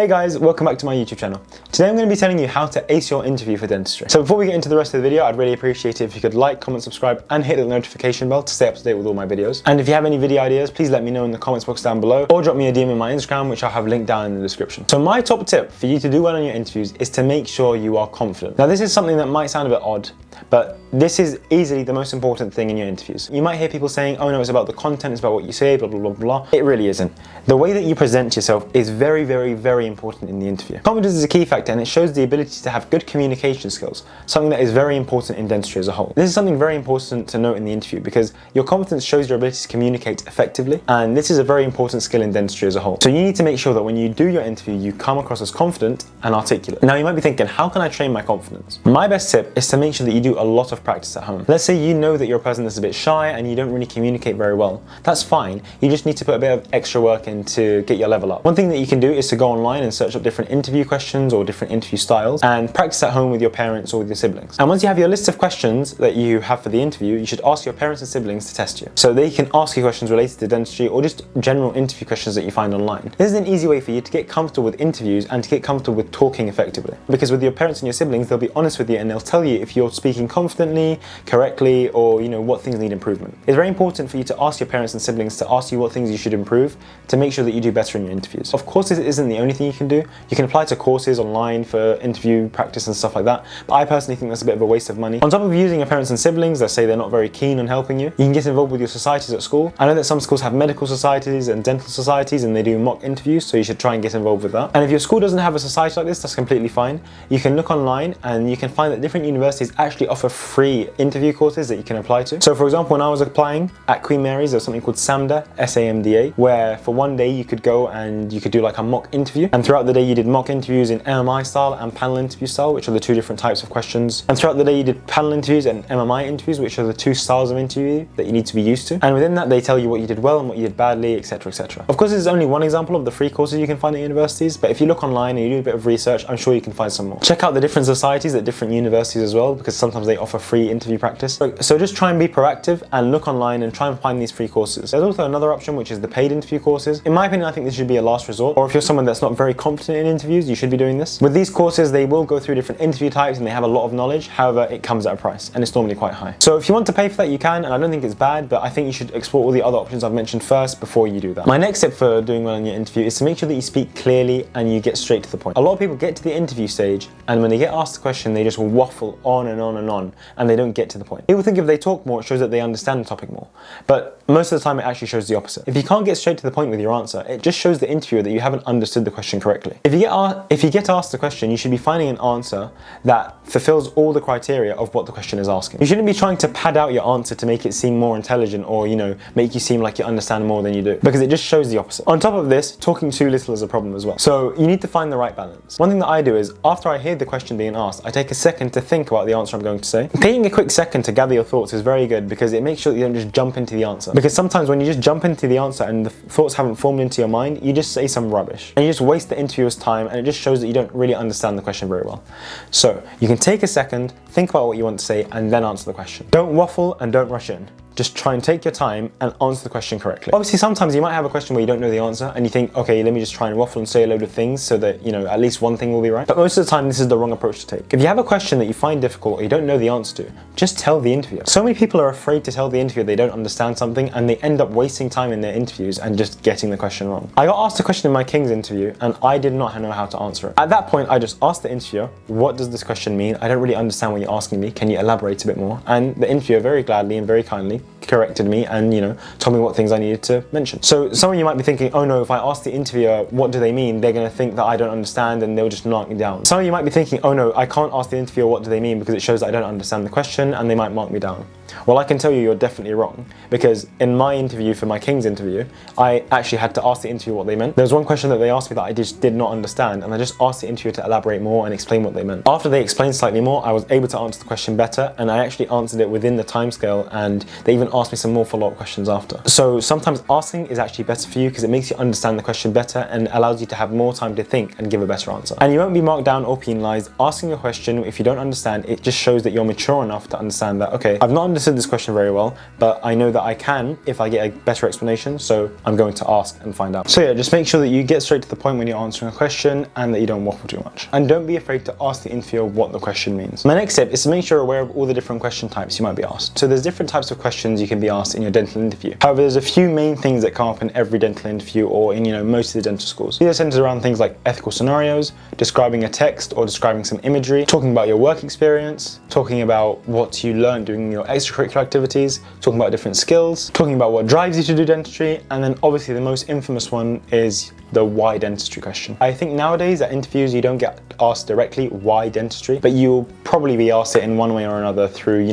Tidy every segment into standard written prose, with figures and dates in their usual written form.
Hey guys, welcome back to my YouTube channel. Today I'm going to be telling you how to ace your interview for dentistry. So before we get into the rest of the video, I'd really appreciate it if you could like, comment, subscribe and hit the notification bell to stay up to date with all my videos. And if you have any video ideas, please let me know in the comments box down below or drop me a DM in my Instagram, which I'll have linked down in the description. So my top tip for you to do well on your interviews is to make sure you are confident. Now this is something that might sound a bit odd, but this is easily the most important thing in your interviews. You might hear people saying, oh no, it's about the content, it's about what you say, blah, blah, blah, blah. It really isn't. The way that you present yourself is very, very, very important in the interview. Confidence is a key factor and it shows the ability to have good communication skills, something that is very important in dentistry as a whole. This is something very important to note in the interview because your confidence shows your ability to communicate effectively, and this is a very important skill in dentistry as a whole. So you need to make sure that when you do your interview, you come across as confident and articulate. Now you might be thinking, how can I train my confidence? My best tip is to make sure that you do a lot of practice at home. Let's say you know that you're a person that's a bit shy and you don't really communicate very well. That's fine. You just need to put a bit of extra work in to get your level up. One thing that you can do is to go online and search up different interview questions or different interview styles and practice at home with your parents or with your siblings. And once you have your list of questions that you have for the interview, you should ask your parents and siblings to test you. So they can ask you questions related to dentistry or just general interview questions that you find online. This is an easy way for you to get comfortable with interviews and to get comfortable with talking effectively. Because with your parents and your siblings, they'll be honest with you and they'll tell you if you're speaking confidently, correctly, or what things need improvement. It's very important for you to ask your parents and siblings to ask you what things you should improve to make sure that you do better in your interviews. Of course, this isn't the only thing you can do. You can apply to courses online for interview practice and stuff like that, but I personally think that's a bit of a waste of money. On top of using your parents and siblings, let's say they're not very keen on helping you, you can get involved with your societies at school. I know that some schools have medical societies and dental societies and they do mock interviews, so you should try and get involved with that. And if your school doesn't have a society like this, that's completely fine. You can look online and you can find that different universities actually offer free interview courses that you can apply to. So for example, when I was applying at Queen Mary's, there was something called SAMDA, S-A-M-D-A, where for one day you could go and you could do like a mock interview. And throughout the day you did mock interviews in MMI style and panel interview style, which are the two different types of questions. And throughout the day you did panel interviews and MMI interviews, which are the two styles of interview that you need to be used to. And within that, they tell you what you did well and what you did badly, etc, etc. Of course, this is only one example of the free courses you can find at universities, but if you look online and you do a bit of research, I'm sure you can find some more. Check out the different societies at different universities as well, because sometimes they offer free interview practice. So just try and be proactive and look online and try and find these free courses. There's also another option, which is the paid interview courses. In my opinion, I think this should be a last resort, or if you're someone that's not very confident in interviews, you should be doing this. With these courses, they will go through different interview types and they have a lot of knowledge. However, it comes at a price and it's normally quite high. So if you want to pay for that, you can, and I don't think it's bad, but I think you should explore all the other options I've mentioned first before you do that. My next tip for doing well in your interview is to make sure that you speak clearly and you get straight to the point. A lot of people get to the interview stage and when they get asked a question, they just waffle on and on and on and they don't get to the point. People think if they talk more, it shows that they understand the topic more, but most of the time it actually shows the opposite. If you can't get straight to the point with your answer, it just shows the interviewer that you haven't understood the question correctly. If you get asked a question, you should be finding an answer that fulfills all the criteria of what the question is asking. You shouldn't be trying to pad out your answer to make it seem more intelligent or make you seem like you understand more than you do, because it just shows the opposite. On top of this, talking too little is a problem as well. So you need to find the right balance. One thing that I do is after I hear the question being asked, I take a second to think about the answer I'm going to say. Taking a quick second to gather your thoughts is very good because it makes sure that you don't just jump into the answer. Because sometimes when you just jump into the answer and the thoughts haven't formed into your mind, you just say some rubbish and you just waste the interviewer's time, and it just shows that you don't really understand the question very well. So you can take a second, think about what you want to say, and then answer the question. Don't waffle and don't rush in. Just try and take your time and answer the question correctly. Obviously, sometimes you might have a question where you don't know the answer and you think, okay, let me just try and waffle and say a load of things so that, at least one thing will be right. But most of the time, this is the wrong approach to take. If you have a question that you find difficult or you don't know the answer to, just tell the interviewer. So many people are afraid to tell the interviewer they don't understand something and they end up wasting time in their interviews and just getting the question wrong. I got asked a question in my King's interview and I did not know how to answer it. At that point, I just asked the interviewer, what does this question mean? I don't really understand what you're asking me. Can you elaborate a bit more? And the interviewer very gladly and very kindly corrected me and told me what things I needed to mention. So some of you might be thinking, oh no, if I ask the interviewer what do they mean, they're going to think that I don't understand and they'll just knock me down. Some of you might be thinking, oh no, I can't ask the interviewer what do they mean because it shows that I don't understand the question and they might mark me down. Well, I can tell you you're definitely wrong, because in my interview for my King's interview, I actually had to ask the interviewer what they meant. There was one question that they asked me that I just did not understand, and I just asked the interviewer to elaborate more and explain what they meant. After they explained slightly more, I was able to answer the question better, and I actually answered it within the timescale, and they even asked me some more follow-up questions after. So sometimes asking is actually better for you because it makes you understand the question better and allows you to have more time to think and give a better answer. And you won't be marked down or penalized. Asking a question, if you don't understand, it just shows that you're mature enough to understand that, okay, I've not understood answered this question very well, but I know that I can if I get a better explanation, so I'm going to ask and find out. So yeah, just make sure that you get straight to the point when you're answering a question and that you don't waffle too much. And don't be afraid to ask the interviewer what the question means. My next tip is to make sure you're aware of all the different question types you might be asked. So there's different types of questions you can be asked in your dental interview. However, there's a few main things that come up in every dental interview or in most of the dental schools. These are centered around things like ethical scenarios, describing a text or describing some imagery, talking about your work experience, talking about what you learned doing your extracurricular activities, talking about different skills, talking about what drives you to do dentistry, and then obviously the most infamous one is the why dentistry question. I think nowadays at interviews you don't get asked directly why dentistry, but you'll probably be asked it in one way or another through,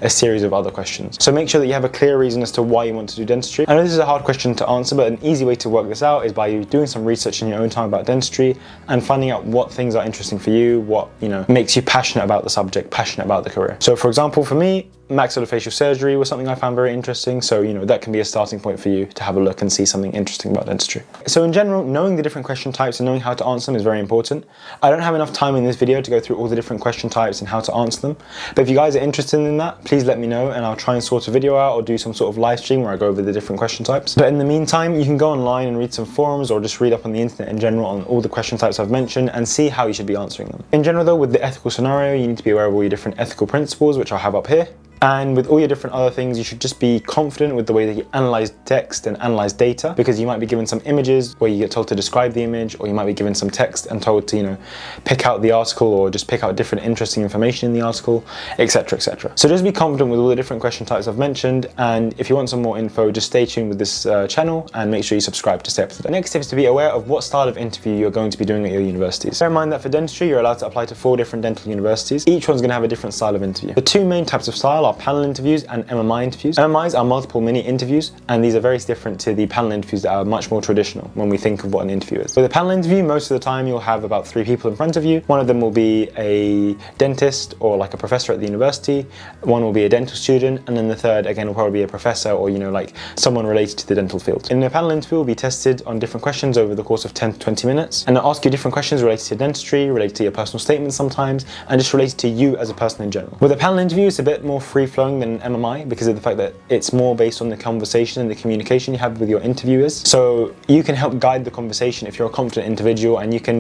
a series of other questions. So make sure that you have a clear reason as to why you want to do dentistry. I know this is a hard question to answer, but an easy way to work this out is by you doing some research in your own time about dentistry and finding out what things are interesting for you, what, makes you passionate about the subject, passionate about the career. So for example, for me, maxillofacial surgery was something I found very interesting, so that can be a starting point for you to have a look and see something interesting about dentistry. So in general, knowing the different question types and knowing how to answer them is very important. I don't have enough time in this video to go through all the different question types and how to answer them, but if you guys are interested in that, please let me know and I'll try and sort a video out or do some sort of live stream where I go over the different question types. But in the meantime, you can go online and read some forums or just read up on the internet in general on all the question types I've mentioned and see how you should be answering them. In general though, with the ethical scenario, you need to be aware of all your different ethical principles, which I'll have up here. And with all your different other things, you should just be confident with the way that you analyze text and analyze data, because you might be given some images where you get told to describe the image, or you might be given some text and told to, pick out the article or just pick out different interesting information in the article, etc, etc. So just be confident with all the different question types I've mentioned, and if you want some more info, just stay tuned with this channel and make sure you subscribe to stay up to date. The next tip is to be aware of what style of interview you're going to be doing at your universities. Bear in mind that for dentistry, you're allowed to apply to 4 different dental universities. Each one's going to have a different style of interview. The 2 main types of style are panel interviews and MMI interviews. MMIs are multiple mini interviews, and these are very different to the panel interviews that are much more traditional when we think of what an interview is. With a panel interview, most of the time you'll have about 3 people in front of you. One of them will be a dentist or like a professor at the university, one will be a dental student, and then the third again will probably be a professor or like someone related to the dental field. In the panel interview, will be tested on different questions over the course of 10 to 20 minutes, and they'll ask you different questions related to dentistry, related to your personal statements sometimes, and just related to you as a person in general. With a panel interview, it's a bit more free-flowing than an MMI because of the fact that it's more based on the conversation and the communication you have with your interviewers. So you can help guide the conversation if you're a confident individual, and you can,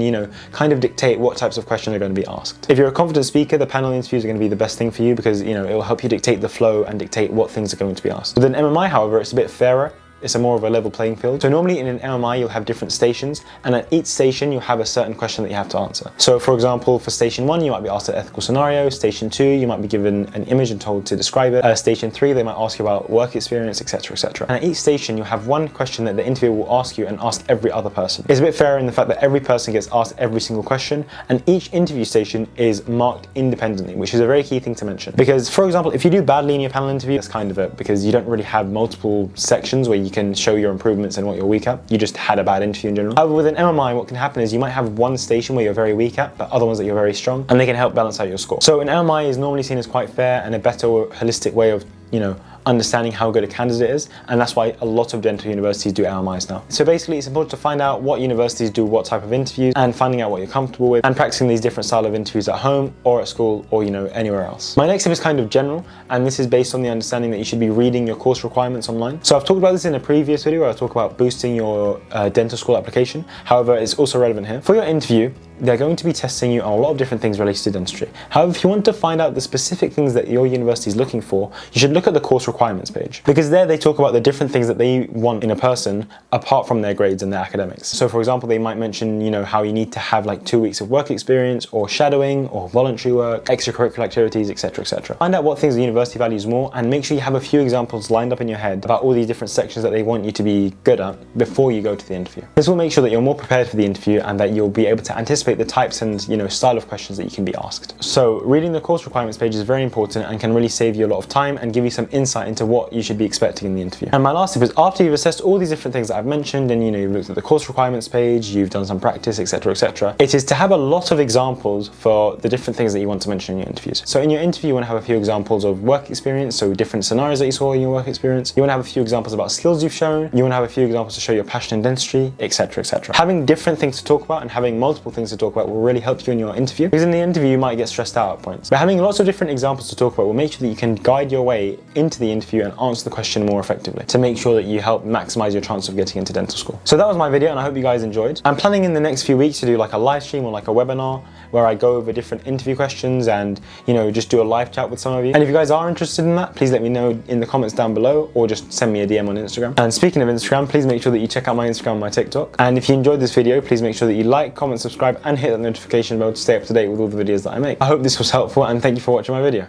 kind of dictate what types of questions are going to be asked. If you're a confident speaker, the panel interviews are going to be the best thing for you because, it will help you dictate the flow and dictate what things are going to be asked. With an MMI, however, it's a bit fairer. It's a more of a level playing field. So normally in an MMI you'll have different stations, and at each station you'll have a certain question that you have to answer. So for example, for station 1 you might be asked an ethical scenario, station 2 you might be given an image and told to describe it, station 3 they might ask you about work experience, etc, etc. And at each station you'll have one question that the interviewer will ask you and ask every other person. It's a bit fairer in the fact that every person gets asked every single question, and each interview station is marked independently, which is a very key thing to mention. Because for example, if you do badly in your panel interview, that's kind of it, because you don't really have multiple sections where you can show your improvements and what you're weak at. You just had a bad interview in general. However, with an MMI, what can happen is you might have one station where you're very weak at, but other ones that you're very strong, and they can help balance out your score. So an MMI is normally seen as quite fair and a better holistic way of, understanding how good a candidate is, and that's why a lot of dental universities do MMIs now. So basically it's important to find out what universities do what type of interviews, and finding out what you're comfortable with, and practicing these different style of interviews at home or at school or anywhere else. My next tip is kind of general, and this is based on the understanding that you should be reading your course requirements online. So I've talked about this in a previous video where I talk about boosting your dental school application. However, it's also relevant here. For your interview, they're going to be testing you on a lot of different things related to dentistry. However, if you want to find out the specific things that your university is looking for, you should look at the course requirements page, because there they talk about the different things that they want in a person apart from their grades and their academics. So for example, they might mention, how you need to have like 2 weeks of work experience or shadowing or voluntary work, extracurricular activities, etc, etc. Find out what things the university values more, and make sure you have a few examples lined up in your head about all these different sections that they want you to be good at before you go to the interview. This will make sure that you're more prepared for the interview and that you'll be able to anticipate the types and style of questions that you can be asked. So reading the course requirements page is very important and can really save you a lot of time and give you some insight into what you should be expecting in the interview. And my last tip is, after you've assessed all these different things that I've mentioned, and you've looked at the course requirements page, you've done some practice, etc, etc, it is to have a lot of examples for the different things that you want to mention in your interviews. So in your interview you want to have a few examples of work experience, so different scenarios that you saw in your work experience. You want to have a few examples about skills you've shown. You want to have a few examples to show your passion in dentistry, etc, etc. Having different things to talk about and having multiple things to to talk about will really help you in your interview, because in the interview you might get stressed out at points. But having lots of different examples to talk about will make sure that you can guide your way into the interview and answer the question more effectively to make sure that you help maximize your chance of getting into dental school. So that was my video and I hope you guys enjoyed. I'm planning in the next few weeks to do like a live stream or like a webinar where I go over different interview questions and, you know, just do a live chat with some of you. And if you guys are interested in that, please let me know in the comments down below or just send me a DM on Instagram. And speaking of Instagram, please make sure that you check out my Instagram and my TikTok. And if you enjoyed this video, please make sure that you like, comment, subscribe and hit that notification bell to stay up to date with all the videos that I make. I hope this was helpful and thank you for watching my video.